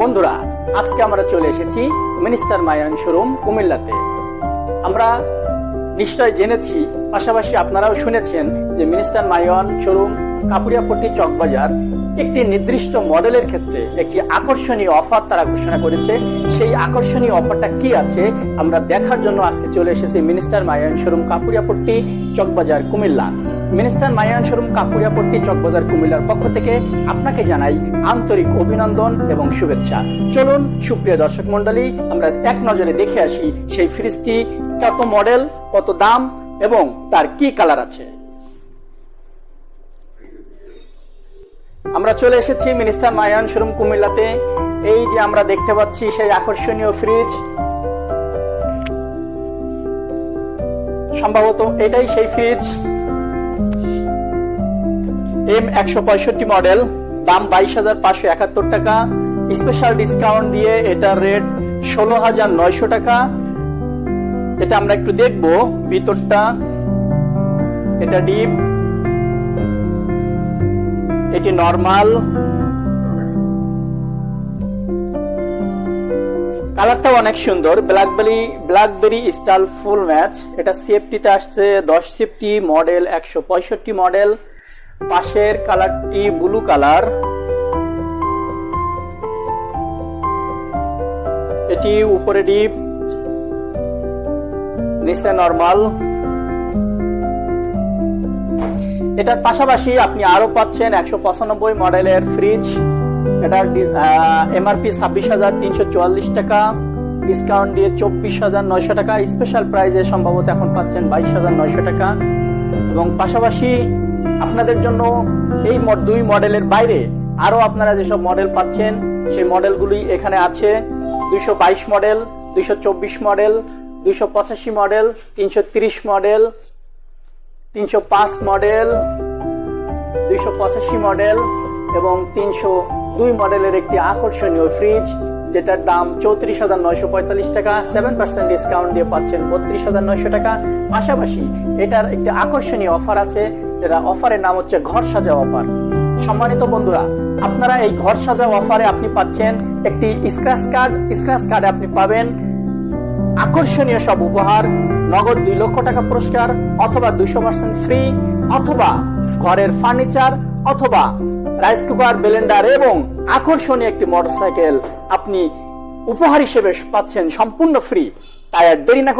বন্ধুরা, আজকে আমরা চলে এসেছি মিনিস্টার মায়ান শোরুম কুমিল্লাতে। আমরা নিশ্চয় জেনেছি, পাশাপাশি আপনারাও শুনেছেন যে মিনিস্টার মায়ান শোরুম কাপুরিয়াপট্টি চকবাজার একটি নির্দিষ্ট মডেলের ক্ষেত্রে একটি আকর্ষণীয় অফার তারা ঘোষণা করেছে। সেই আকর্ষণীয় অফারটা কি আছে আমরা দেখার জন্য আজকে চলে এসেছি Minister MyOne showroom Kapuriapatti Chawkbazar Comilla. Minister MyOne showroom Kapuriapatti Chawkbazar কুমিল্লার পক্ষ থেকে আপনাকে জানাই আন্তরিক অভিনন্দন এবং শুভেচ্ছা। চলুন সুপ্রিয় দর্শক মন্ডলী, আমরা এক নজরে দেখে আসি সেই ফ্রিজটি কত মডেল, কত দাম এবং তার কি কালার আছে। আমরা চলে এসেছি মিনিস্টার মায়ান শোরুম কুমিল্লাতে। এই যে আমরা দেখতে পাচ্ছি সেই আকর্ষণীয় ফ্রিজ, সম্ভবত এটাই সেই ফ্রিজ। M165 মডেল, দাম 22,571 টাকা। স্পেশাল ডিসকাউন্ট দিয়ে এটার রেট 16,900 টাকা। এটা আমরা একটু দেখবো ভিতরটা। এটা ডিপ, এটি নরমাল, কালারটাও অনেক সুন্দর, ব্ল্যাকবেরি স্টাইল ফুল ম্যাচ। এটা সেফটিতে আসছে 10 সেফটি, মডেল 165 মডেল। পাশের কালারটি ব্লু কালার, এটি উপরে ডিপ, নিচে নরমাল। এটার পাশাপাশি আপনি আরো পাচ্ছেন 195 মডেলের ফ্রিজ। এটার এমআরপি 26,344 টাকা, ডিসকাউন্ট দিয়ে 24,900 টাকা। স্পেশাল প্রাইজে সম্ভবত এখন পাচ্ছেন 22,900 টাকা। এবং পাশাপাশি আপনাদের জন্য এই দুই মডেলের বাইরে আরো আপনারা যেসব মডেল পাচ্ছেন সেই মডেলগুলি এখানে আছে। 222 model, 224 model, 285 model, 330 model, 305 model, 285 model এবং 302 মডেলের একটি আকর্ষণীয় ফ্রিজ, যেটার দাম 34,945 টাকা। 7% ডিসকাউন্ট দিয়ে পাচ্ছেন 32,900 টাকা। পাশাপাশি এটার একটি আকর্ষণীয় অফার আছে, যেটা অফারের নাম হচ্ছে ঘর সাজাও অফার। সম্মানিত বন্ধুরা, আপনারা এই ঘর সাজাও অফারে আপনি পাচ্ছেন একটি স্ক্র্যাচ কার্ডে আপনি পাবেন আকর্ষণীয় সব উপহার, নগদ 2 লক্ষ টাকা পুরস্কার, অথবা 200% ফ্রি, অথবা ঘরের ফার্নিচার, অথবা রাইস কুকার, ব্লেন্ডার এবং আকর্ষণীয় একটি মোটরসাইকেল আপনি উপহার হিসেবে পাচ্ছেন সম্পূর্ণ ফ্রি। তাই আর দেরি না